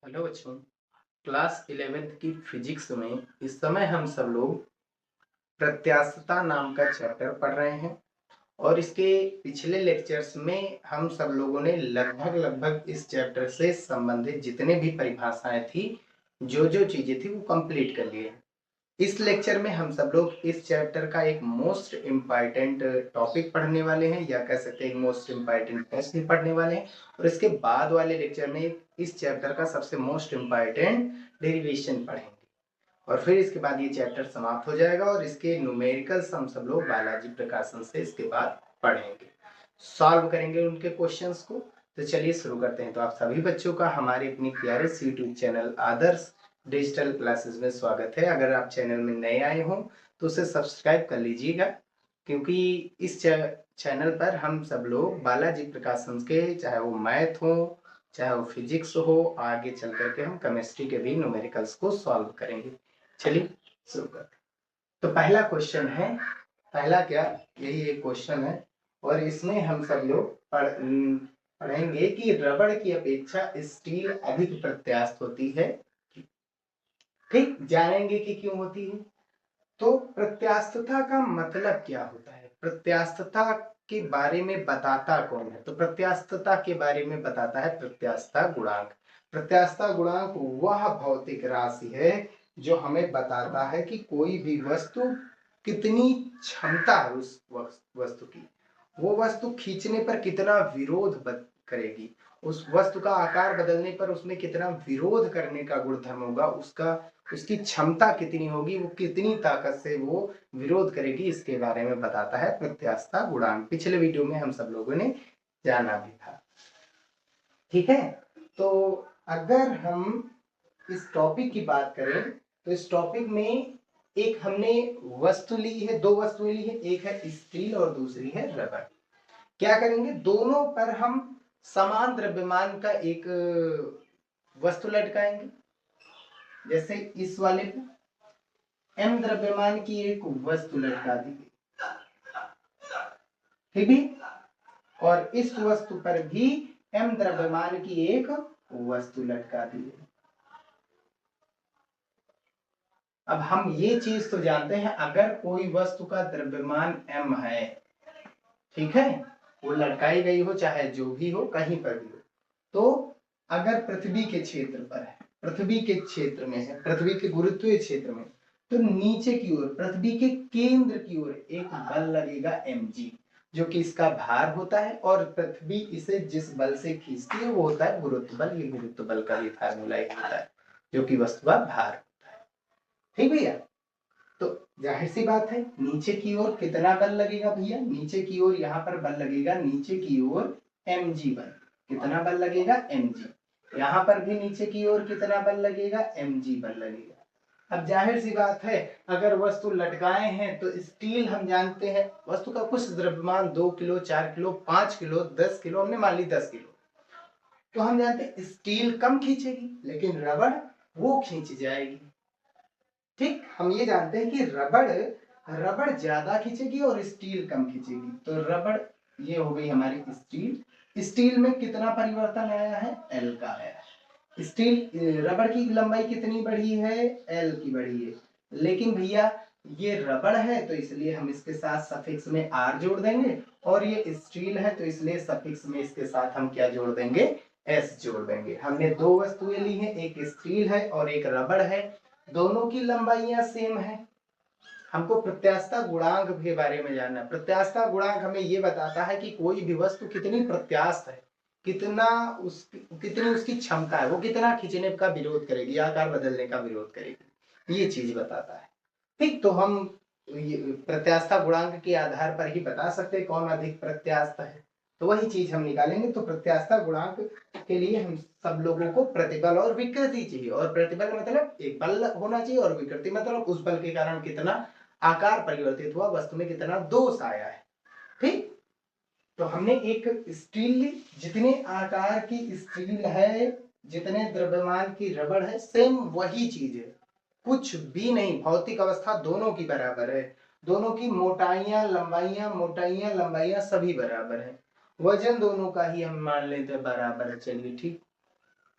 Hello बच्चों। Class 11th की physics में इस समय हम सब लोग प्रत्यास्थता नाम का चैप्टर पढ़ रहे हैं और इसके पिछले लेक्चर्स में हम सब लोगों ने लगभग इस चैप्टर से संबंधित जितने भी परिभाषाएं थी, जो जो चीजें थी वो कंप्लीट कर लिए। इस लेक्चर में हम सब लोग इस चैप्टर का एक मोस्ट इम्पॉर्टेंट टॉपिक पढ़ने वाले हैं, या कह सकते हैं एक मोस्ट इम्पॉर्टेंट प्रश्न पढ़ने वाले हैं, और इसके बाद वाले लेक्चर में इस चैप्टर का सबसे मोस्ट इम्पॉर्टेंट डेरिवेशन पढ़ेंगे और फिर इसके बाद ये चैप्टर समाप्त हो जाएगा और इसके न्यूमेरिकल्स हम सब लोग बालाजी प्रकाशन से इसके बाद पढ़ेंगे, सॉल्व करेंगे उनके क्वेश्चंस को। तो चलिए शुरू करते हैं। तो आप सभी बच्चों का हमारे अपनी प्यारे यूट्यूब चैनल आदर्श डिजिटल क्लासेस में स्वागत है। अगर आप चैनल में नए आए हो तो उसे सब्सक्राइब कर लीजिएगा, क्योंकि इस चैनल पर हम सब लोग बालाजी प्रकाशन के, चाहे वो मैथ हो चाहे वो फिजिक्स हो, आगे चल करके हम केमिस्ट्री के भी न्यूमेरिकल्स को सॉल्व करेंगे। चलिए शुरू करते हैं। तो पहला क्वेश्चन है, पहला क्या, यही एक क्वेश्चन है और इसमें हम सब लोग पढ़ेंगे कि रबड़ की अपेक्षा स्टील अधिक प्रत्यास्थ होती है। ठीक, जानेंगे कि क्यों होती है। तो प्रत्यास्थता का मतलब क्या होता है, प्रत्यास्थता के बारे में बताता कौन है? तो प्रत्यास्थता के बारे में बताता है प्रत्यास्थता गुणांक। प्रत्यास्थता गुणांक वह भौतिक राशि है जो हमें बताता है कि कोई भी वस्तु कितनी क्षमता है उस वस्तु की, वो वस्तु खींचने पर कितना विरोध करेगी, उस वस्तु का आकार बदलने पर उसमें कितना विरोध करने का गुणधर्म होगा, उसका उसकी क्षमता कितनी होगी, वो कितनी ताकत से वो विरोध करेगी, इसके बारे में बताता है प्रत्यास्थता गुणांक। पिछले वीडियो में हम सब लोगों ने जाना भी था। ठीक है, तो अगर हम इस टॉपिक की बात करें तो इस टॉपिक में एक हमने वस्तु ली है, दो वस्तुएं ली है, एक है स्टील और दूसरी है रबर। क्या करेंगे, दोनों पर हम समान द्रव्यमान का एक वस्तु लटकाएंगे। जैसे इस वाले पे m द्रव्यमान की एक वस्तु लटका दी गई, ठीक है, और इस वस्तु पर भी m द्रव्यमान की एक वस्तु लटका दी गई। अब हम ये चीज तो जानते हैं, अगर कोई वस्तु का द्रव्यमान m है, ठीक है, वो लटकाई गई हो चाहे जो भी हो, कहीं पर भी हो, तो अगर पृथ्वी के क्षेत्र पर है, पृथ्वी के क्षेत्र में है, पृथ्वी के गुरुत्वीय क्षेत्र में, तो नीचे की ओर पृथ्वी के केंद्र की ओर एक बल लगेगा mg, जो कि इसका भार होता है, और पृथ्वी इसे जिस बल से खींचती है वो होता है गुरुत्व बल। ये गुरुत्व बल का भी फार्मूला एक होता है, जो कि वस्तु का भार होता है। ठीक भैया, तो जाहिर सी बात है, नीचे की ओर कितना बल लगेगा भैया, नीचे की ओर यहाँ पर बल लगेगा, नीचे की ओर mg बल। कितना बल लगेगा, mg। यहाँ पर भी नीचे की ओर कितना बल लगेगा, mg बल लगेगा। अब जाहिर सी बात है, अगर वस्तु लटकाए हैं तो स्टील हम जानते हैं वस्तु का कुछ द्रव्यमान 2 किलो, 4 किलो, 5 किलो, 10 किलो, हमने मान ली 10 किलो, तो हम जानते हैं स्टील कम खींचेगी लेकिन रबड़ वो खींच जाएगी। ठीक, हम ये जानते हैं कि रबड़ ज्यादा खींचेगी और स्टील कम खींचेगी। तो रबड़, ये हो गई हमारी स्टील। स्टील में कितना परिवर्तन आया है, एल का आया है। स्टील, रबड़ की लंबाई कितनी बढ़ी है, एल की बढ़ी है, लेकिन भैया ये रबड़ है तो इसलिए हम इसके साथ सफिक्स में आर जोड़ देंगे, और ये स्टील है तो इसलिए सफिक्स में इसके साथ हम क्या जोड़ देंगे, एस जोड़ देंगे। हमने दो वस्तुएं ली हैं, एक स्टील है और एक रबड़ है, दोनों की लंबाइयां सेम है। हमको प्रत्यास्थता गुणांक के बारे में जानना है। प्रत्यास्थता गुणांक हमें ये बताता है कि कोई भी वस्तु कितनी प्रत्यास्थ है, कितनी उसकी क्षमता है, वो कितना खींचने का विरोध करेगी, आकार बदलने का विरोध करेगी, ये चीज बताता है। ठीक, तो हम प्रत्यास्थता गुणांक के आधार पर ही बता सकते हैं कौन अधिक प्रत्यास्थ है, तो वही चीज हम निकालेंगे। तो प्रत्यास्थता गुणांक के लिए हम सब लोगों को प्रतिबल और विकृति चाहिए, और प्रतिबल मतलब एक बल होना चाहिए, और विकृति मतलब उस बल के कारण कितना आकार परिवर्तित हुआ, वस्तु में कितना दोष आया है। ठीक, तो हमने एक स्टील ली, जितने आकार की स्टील है, जितने द्रव्यमान की रबड़ है, सेम वही चीज है, कुछ भी नहीं, भौतिक अवस्था दोनों की बराबर है, दोनों की मोटाइयां लंबाइयां सभी बराबर है, वजन दोनों का ही हम मान लेते हैं बराबर है। चलिए ठीक,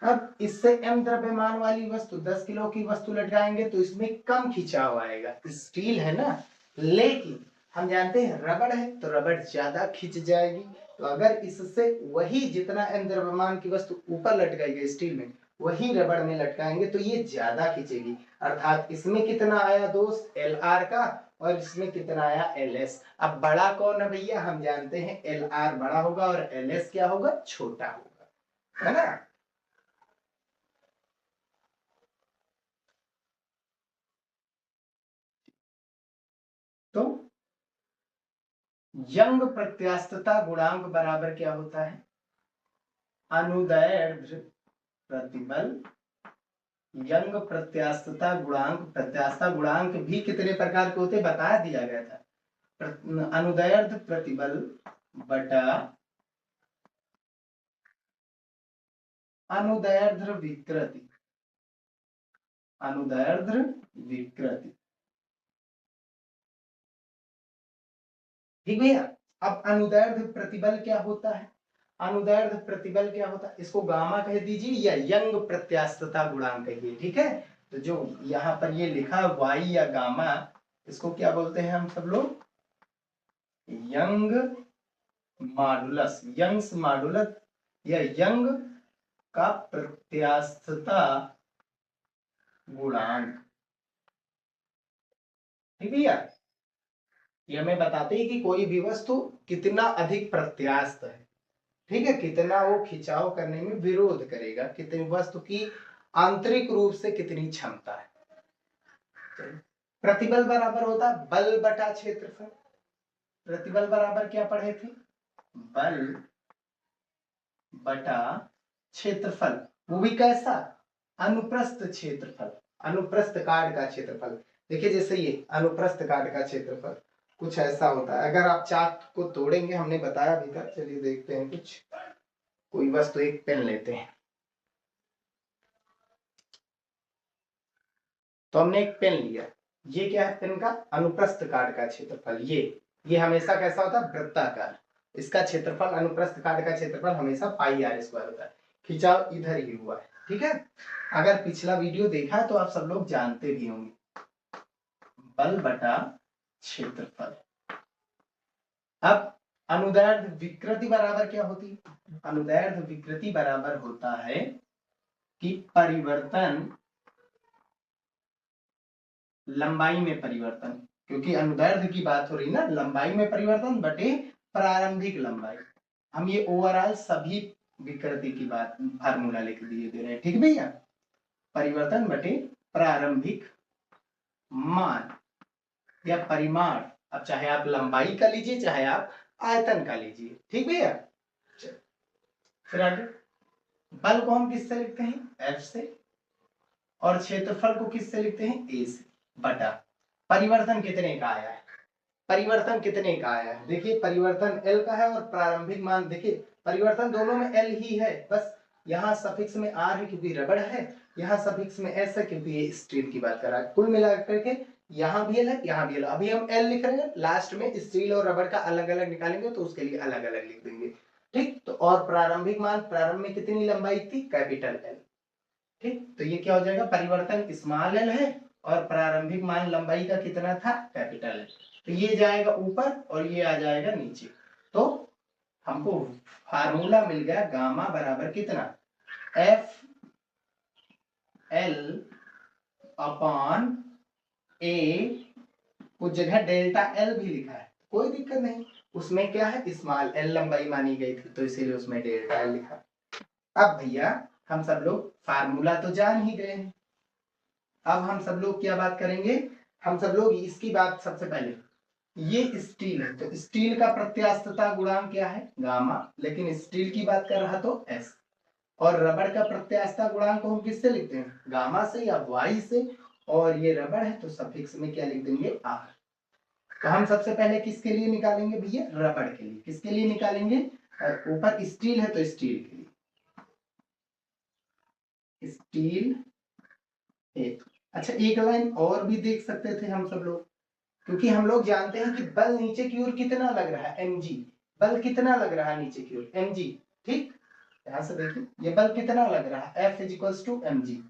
अब इससे m द्रव्यमान वाली वस्तु 10 किलो की वस्तु लटकाएंगे तो इसमें कम खिंचाव आएगा, स्टील है ना। लेकिन हम जानते हैं रबड़ है तो रबड़ ज्यादा खिंच जाएगी। तो अगर इससे वही जितना m द्रव्यमान की वस्तु ऊपर लटकाई गई स्टील में वही रबड़ में लटकाएंगे तो ये ज्यादा खींचेगी। अर्थात इसमें कितना आया दोस्त LR का और इसमें कितना आया LS। अब बड़ा कौन है भैया, हम जानते हैं LR बड़ा होगा और LS क्या होगा, छोटा होगा, है ना। तो यंग प्रत्यास्थता गुणांक बराबर क्या होता है, अनुदैर्ध्य प्रतिबल यंग प्रत्यास्थता गुणांक। प्रत्यास्थता गुणांक भी कितने प्रकार के होते बता दिया गया था, अनुदैर्ध्य प्रतिबल बटा अनुदैर्ध्य विकृति, अनुदैर्ध्य विकृति, ठीक भैया। अब अनुदैर्ध्य प्रतिबल क्या होता है, अनुदैर्ध्य प्रतिबल क्या होता है, इसको गामा कह दीजिए या यंग प्रत्यास्थता गुणांक कहिए, ठीक है। तो जो यहाँ पर ये लिखा वाई या गामा, इसको क्या बोलते हैं हम सब लोग, यंग मॉडुलस, यंग्स मॉडुलस या यंग का प्रत्यास्थता गुणांक, ठीक भैया। ये हमें बताते हैं कि कोई भी वस्तु कितना अधिक प्रत्यास्थ है, ठीक है, कितना वो खिंचाव करने में विरोध करेगा, कितनी वस्तु की आंतरिक रूप से कितनी क्षमता है। प्रतिबल बराबर होता है बल बटा क्षेत्रफल। प्रतिबल बराबर क्या पढ़े थे, बल बटा क्षेत्रफल, वो भी कैसा, अनुप्रस्थ क्षेत्रफल, अनुप्रस्थ काट का क्षेत्रफल। देखिए जैसे ये अनुप्रस्थ काट का क्षेत्रफल कुछ ऐसा होता है। अगर आप चार्ट को तोड़ेंगे, हमने बताया भी था, चलिए देखते हैं कुछ, कोई वस्तु, एक पेन लेते हैं। तो हमने एक पेन लिया, ये क्या है, पेन का अनुप्रस्थ काट का क्षेत्रफल। ये हमेशा कैसा होता है, वृत्ताकार। इसका क्षेत्रफल, अनुप्रस्थ काट का क्षेत्रफल हमेशा पाई आर स्क्वायर होता है। खिंचाव इधर ही हुआ है, ठीक है। अगर पिछला वीडियो देखा है तो आप सब लोग जानते भी होंगे, बल बटा क्षेत्रफल। अब अनुदैर्ध्य विकृति बराबर क्या होती है, अनुदैर्ध्य विकृति बराबर होता है कि परिवर्तन, लंबाई में परिवर्तन, क्योंकि अनुदैर्ध्य की बात हो रही ना, लंबाई में परिवर्तन बटे प्रारंभिक लंबाई। हम ये ओवरऑल सभी विकृति की बात फार्मूला लिख दिए दे रहे हैं, ठीक भैया। परिवर्तन बटे प्रारंभिक मान या परिमाण, अब चाहे आप लंबाई का लीजिए चाहे आप आयतन का लीजिए, ठीक भैया। फिर आगे, बल को हम किससे लिखते हैं, F से, और क्षेत्रफल को किससे लिखते हैं, A से, बटा परिवर्तन कितने का आया है, परिवर्तन कितने का आया है, देखिए परिवर्तन L का है और प्रारंभिक मान, देखिए परिवर्तन दोनों में L ही है, बस यहाँ सफिक्स में R है क्योंकि रबड़ है, यहाँ सफिक्स में S है क्योंकि ये स्टील की बात कर रहा है। कुल मिलाकर के यहाँ भी L है, यहाँ भी L। अभी हम L लिख रहे हैं, लास्ट में स्टील और रबड़ का अलग अलग निकालेंगे तो उसके लिए अलग अलग लिख देंगे, ठीक। तो और प्रारंभिक मान, प्रारंभ में कितनी लंबाई थी, कैपिटल L, ठीक। तो ये क्या हो जाएगा, परिवर्तन स्मॉल l है और प्रारंभिक मान लंबाई का कितना था, कैपिटल है। तो ये जाएगा ऊपर और ये आ जाएगा नीचे। तो हमको फार्मूला मिल गया, गामा बराबर कितना, F L अपॉन A, कुछ जगह डेल्टा L भी लिखा है, कोई दिक्कत नहीं, उसमें क्या है, स्मॉल l लंबाई मानी गई थी तो इसीलिए उसमें डेल्टा L लिखा। अब भैया हम सब लोग फार्मूला तो जान ही गए हैं, अब हम सब लोग क्या बात करेंगे, हम सब लोग इसकी बात, सबसे पहले ये स्टील है तो स्टील का प्रत्यास्थता गुणांक क्या है, गामा, लेकिन स्टील की बात कर रहा तो S। और रबड़ का प्रत्यास्थता गुणांक को हम किससे लिखते हैं, गामा से या वाई से, और ये रबड़ है तो सफिक्स में क्या लिख देंगे, R। तो हम सबसे पहले किसके लिए निकालेंगे भैया, रबड़ के लिए। किसके लिए निकालेंगे, ऊपर स्टील है तो स्टील के लिए, स्टील है। अच्छा एक लाइन और भी देख सकते थे हम सब लोग, क्योंकि हम लोग जानते हैं कि बल नीचे की ओर कितना लग रहा है, mg, बल कितना लग रहा है नीचे की ओर, mg, ठीक। ध्यान से देखिए, ये बल कितना लग रहा है, F is two m g,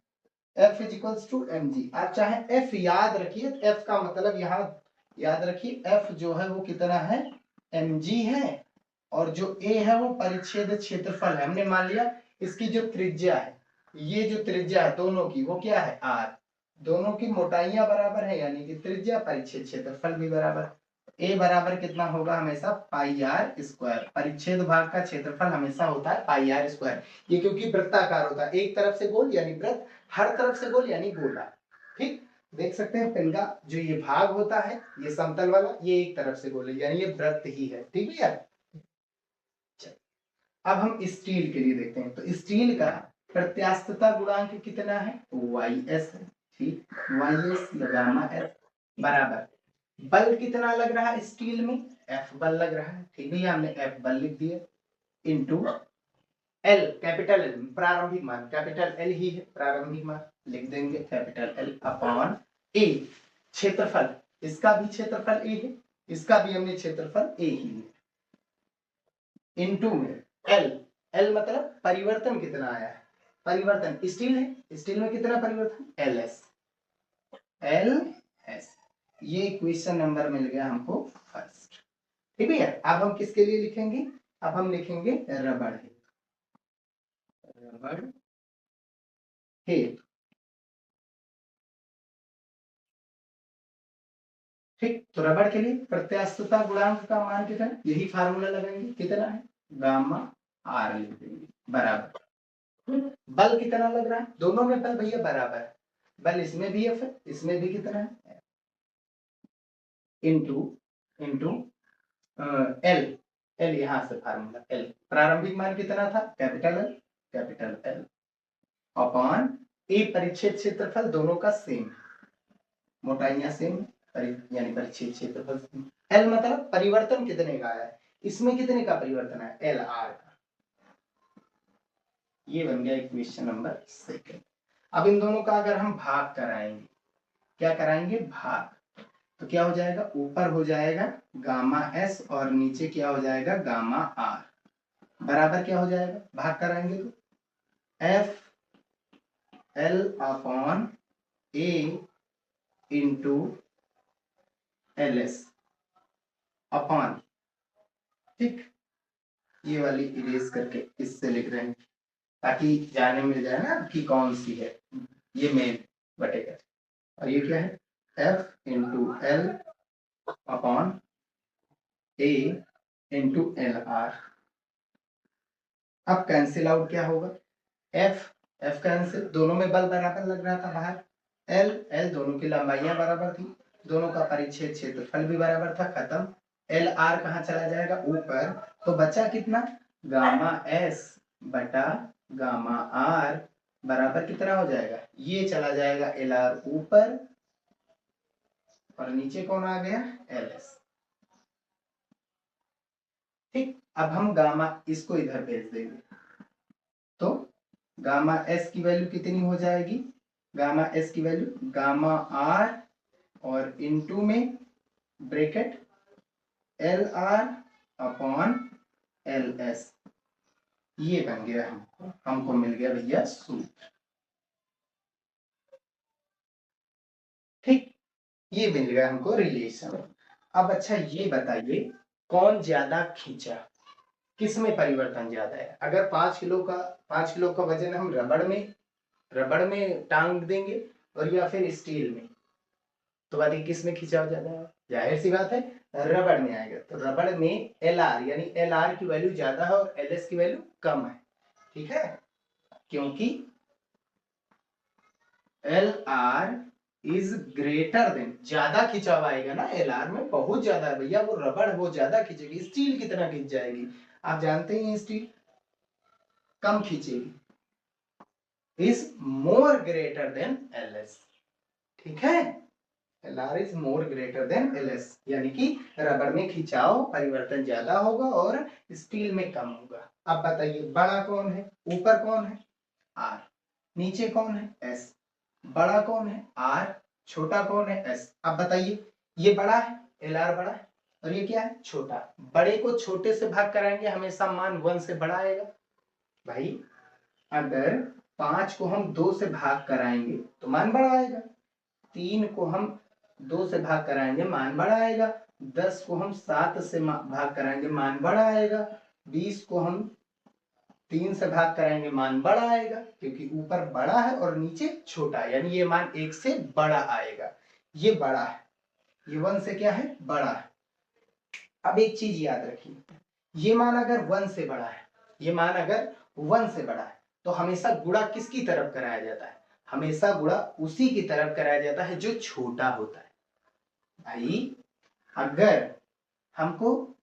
F is two m g. आप चाहे F याद रखिए, F का मतलब यहाँ याद रखिए, F जो है वो कितना है, mg है, और जो A है वो परिच्छेद क्षेत्रफल है। हमने मान लिया इसकी जो त्रिज्या है, ये जो त्रिज्या है दोनों की वो क्या है, r, दोनों की मोटाइयां बराबर है, यानी कि त्रिज्या परिच्छेद क्षेत्रफल भी बराबर। A बराबर कितना होगा, हमेशा पाई आर स्क्वायर, परिच्छेद भाग का क्षेत्रफल हमेशा होता है पाई आर स्क्वायर। ये क्योंकि वृत्ताकार होता है, एक तरफ से गोल यानी वृत्त, हर तरफ से गोल यानी गोला। ठीक, देख सकते हैं पेन का जो ये भाग होता है, ये समतल वाला, ये एक तरफ से गोल है, यानी ये वृत्त ही है। ठीक है यार, अब हम स्टील के लिए देखते हैं। तो स्टील का प्रत्यास्थता गुणांक कितना है, YS है। ठीक, YS गामा S बराबर, बल कितना लग रहा है स्टील में, F बल लग रहा है। ठीक है, हमने F बल लिख दिया, इंटू L, कैपिटल L, प्रारंभिक मान, कैपिटल L ही है प्रारंभिक मान, लिख देंगे कैपिटल L अपॉन A, क्षेत्रफल, इसका भी क्षेत्रफल A है, इसका भी हमने क्षेत्रफल A ही है, इंटू में L, L मतलब परिवर्तन कितना आया है, परिवर्तन स्टील है, स्टील में कितना परिवर्तन, LS, LS। ये क्वेश्चन नंबर मिल गया हमको फर्स्ट। ठीक है, अब हम किसके लिए लिखेंगे, अब हम लिखेंगे रबड़ है, रबड़ है। ठीक, तो रबड़ के लिए प्रत्यास्थता गुणांक का मान कितना है, यही फार्मूला लगाएंगे, कितना है, गामा आर लिख देंगे बराबर, बल कितना लग रहा है, दोनों में बल भैया बराबर है, बल इसमें भी F है, इसमें भी कितना है, इंटू इंटू L, L यहां से फार्मूला L, प्रारंभिक मान कितना था, capital L, capital L upon A, परिच्छेद क्षेत्रफल दोनों का सेम, मोटाइयां सेम, यानी परिच्छेद क्षेत्रफल सेम। L मतलब परिवर्तन कितने का आया है, इसमें कितने का परिवर्तन है, LR का। ये बन गया इक्वेशन नंबर सेकंड। अब इन दोनों का अगर हम भाग कराएंगे, क्या कराएंगे, भाग, तो क्या हो जाएगा, ऊपर हो जाएगा गामा S और नीचे क्या हो जाएगा, गामा R, बराबर क्या हो जाएगा, भाग कराएंगे तो F L upon A into LS upon, ठीक, ये वाली इरेज करके इससे लिख रहे हैं ताकि जाने मिल जाए ना कि कौन सी है, ये मेन बटेगा, और ये क्या है, F into L upon A into LR। अब कैंसिल आउट क्या होगा, F कैंसिल, दोनों में बल बराबर लग रहा था बाहर, L दोनों की लंबाइयां बराबर थी, दोनों का परिच्छेद क्षेत्रफल भी बराबर था, खत्म। LR कहाँ चला जाएगा, ऊपर, तो बचा कितना, गामा S बटा गामा R बराबर कितना हो जाएगा, ये चला जाएगा LR ऊपर, और नीचे कौन आ गया, LS। ठीक, अब हम गामा इसको इधर भेज देंगे, तो गामा S की वैल्यू कितनी हो जाएगी, गामा S की वैल्यू गामा R और इनटू में ब्रैकेट LR अपॉन LS, ये बन गया हमको मिल गया भैया सूत्र। ठीक, ये मिल गया हमको रिलेशन। अब अच्छा ये बताइए कौन ज्यादा खींचा, किस में परिवर्तन ज्यादा है, अगर 5 किलो का वजन हम रबड़ में टांग देंगे और या फिर स्टील में, तो बात किस में खिंचाव ज्यादा है, जाहिर सी बात है रबड़ में आएगा। तो रबड़ में LR यानी LR की वैल्यू ज्यादा है और LS की वैल्यू कम है। ठीक है, क्योंकि LR इज ग्रेटर देन, ज्यादा खिंचाव आएगा ना LR में, बहुत ज्यादा है भैया, वो रबड़ वो ज्यादा खींचेगी, स्टील कितना खींच जाएगी, आप जानते ही हैं स्टील कम खींचेगी, is more greater than LS। ठीक है, LR is more greater than LS, यानी कि रबड़ में खिंचाव परिवर्तन ज्यादा होगा और स्टील में कम होगा। अब बताइए बड़ा कौन है, ऊपर कौन है R, नीचे कौन है S, बड़ा कौन है R, छोटा कौन है S। अब बताइए ये बड़ा है, LR बड़ा है, और ये क्या है छोटा, बड़े को छोटे से भाग कराएंगे हमेशा मान 1 से बड़ा आएगा, भाई अगर 5 को हम 2 से भाग कराएंगे तो मान बड़ा आएगा, 3 को हम 2 से भाग कराएंगे मान बड़ा आएगा, 10 को हम 7 से भाग कराएंगे मान बड़ा आएगा, 20 को हम 3 से भाग कराएंगे मान बड़ा आएगा, क्योंकि ऊपर बड़ा है और नीचे छोटा है, यानी ये मान 1 से बड़ा आएगा। ये बड़ा है, ये 1 से क्या है, बड़ा है। अब एक चीज याद रखिए, ये मान अगर 1 से बड़ा है, ये मान अगर 1 से बड़ा है, तो हमेशा गुणा किसकी तरफ कराया जाता है, हमेशा गुणा उसी की तरफ कराया जाता है जो छोटा होता है। भाई अगर हमको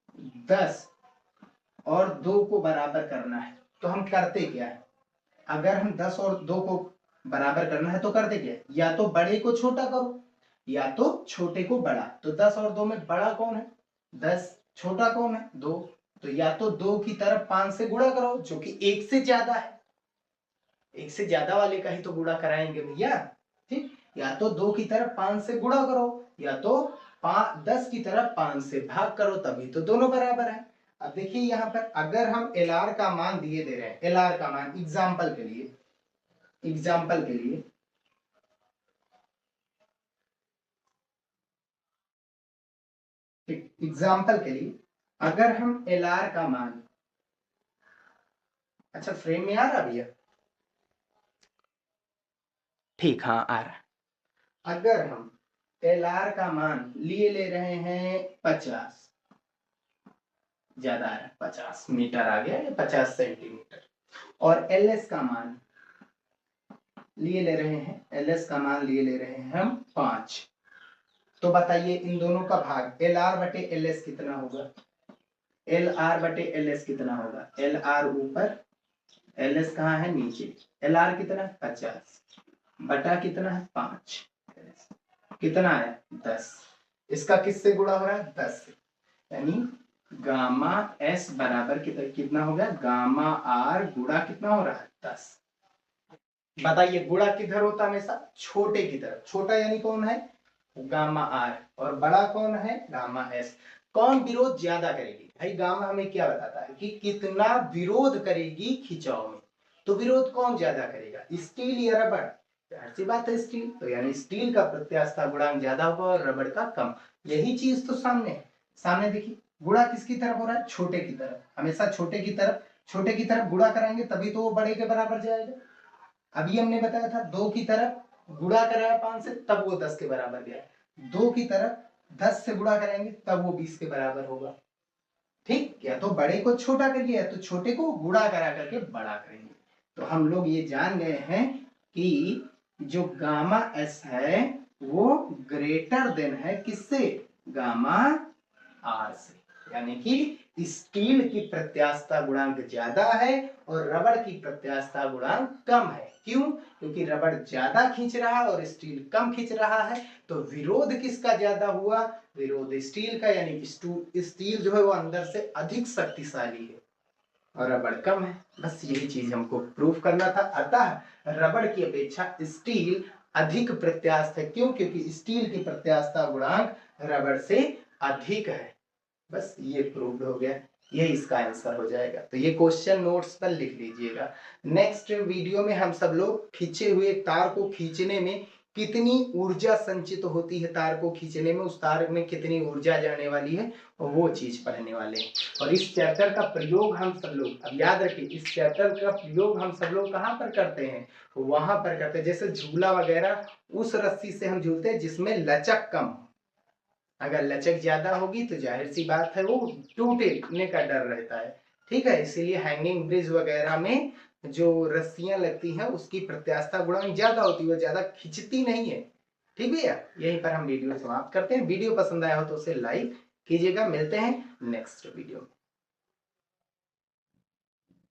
10 और 2 को बराबर करना है तो हम करते क्या है, अगर हम 10 और 2 को बराबर करना है तो करते क्या है, या तो बड़े को छोटा करो या तो छोटे को बड़ा। तो 10 और 2 में बड़ा कौन है, 10, छोटा कौन है, 2। तो या तो 2 की तरफ 5 से गुणा करो जो कि 1 से ज्यादा है, 1 से ज्यादा वाले का ही तो गुणा कराएंगे भैया, ठीक। या तो 2 की तरफ 5 से गुणा करो या तो 10 की तरफ 5 से भाग करो, तभी तो दोनों बराबर है। अब देखिए यहाँ पर अगर हम LR का मान दिए दे रहे हैं, LR का मान एग्जाम्पल के लिए, अगर हम LR का मान, अच्छा फ्रेम में आ रहा भैया, ठीक, हाँ आ रहा है। अगर हम LR का मान लिए ले रहे हैं 50, ज्यादा आ रहा है, 50 मीटर आ गया या 50 सेंटीमीटर, और LS का मान लिए ले रहे हैं, LS का मान लिए ले रहे हैं हम 5, तो बताइए इन दोनों का भाग LR बटे LS कितना होगा, LR बटे LS कितना होगा, LR ऊपर LS कहाँ है, नीचे। LR कितना है 50 बटा कितना है 5, कितना है 10, इसका किससे गुणा हो रहा है 10 से, यानी गामा S बराबर कितना हो गया, गामा R गुणा कितना हो रहा है 10। बताइए गुणा किधर होता है, हमेशा छोटे की तरफ, छोटा यानी कौन है, गामा R, और बड़ा कौन है, गामा S। कौन विरोध ज्यादा करेगी, भाई गामा हमें क्या बताता है कि कितना विरोध करेगी खिंचाव में, तो विरोध कौन ज्यादा करेगा, स्टील या रबड़, जाहिर सी बात है स्टील, तो यानी स्टील का प्रत्यास्थता गुणांक ज्यादा होगा और रबड़ का कम। यही चीज तो सामने है, सामने देखिए गुणा किसकी तरफ हो रहा है, छोटे की तरफ, हमेशा छोटे की तरफ गुणा कराएंगे तभी तो वो बड़े के बराबर जाएगा। अभी हमने बताया था 2 की तरफ गुणा कराया 5 से तब वो 10 के बराबर गया, 2 की तरफ 10 से गुणा कराएंगे तब वो 20 के बराबर होगा, ठीक। या तो बड़े को छोटा करिए या तो छोटे को गुणा करा करके बड़ा करेंगे। तो हम लोग ये जान गए हैं कि जो गामा S है वो ग्रेटर देन है किससे, गामा R से, यानी कि स्टील की प्रत्यास्थता गुणांक ज्यादा है और रबड़ की प्रत्यास्थता गुणांक कम है। क्यों, क्योंकि रबड़ ज्यादा खींच रहा है और स्टील कम खींच रहा है, तो विरोध किसका ज्यादा हुआ, विरोध स्टील का, यानी स्टील जो है वो अंदर से अधिक शक्तिशाली है और रबड़ कम है। बस यही चीज हमको प्रूफ करना था। अतः रबड़ की अपेक्षा स्टील अधिक प्रत्यास्थ है, क्यों, क्योंकि स्टील की प्रत्यास्थता गुणांक रबड़ से अधिक है। बस ये प्रूव्ड हो गया, ये इसका आंसर हो जाएगा। तो ये क्वेश्चन नोट्स पर लिख लीजिएगा। नेक्स्ट वीडियो में हम सब लोग खींचे हुए तार को खींचने में कितनी ऊर्जा संचित होती है, तार को खींचने में उस तार में कितनी ऊर्जा जाने वाली है, वो चीज पढ़ने वाले हैं। और इस चैप्टर का प्रयोग हम सब लोग, अब याद रखिए, इस चैप्टर का प्रयोग हम सब लोग कहाँ पर करते हैं, वहां पर करते हैं, जैसे झूला वगैरह उस रस्सी से हम झूलते हैं जिसमें लचक कम हो। अगर लचक ज्यादा होगी तो जाहिर सी बात है वो टूटने का डर रहता है, ठीक है। इसीलिए हैंगिंग ब्रिज वगैरह में जो रस्सियां लगती हैं उसकी प्रत्यास्थता गुणांक ज्यादा होती है, वो ज्यादा खिंचती नहीं है, ठीक भैया। यहीं पर हम वीडियो समाप्त करते हैं। वीडियो पसंद आया हो तो उसे लाइक कीजिएगा। मिलते हैं नेक्स्ट वीडियो में।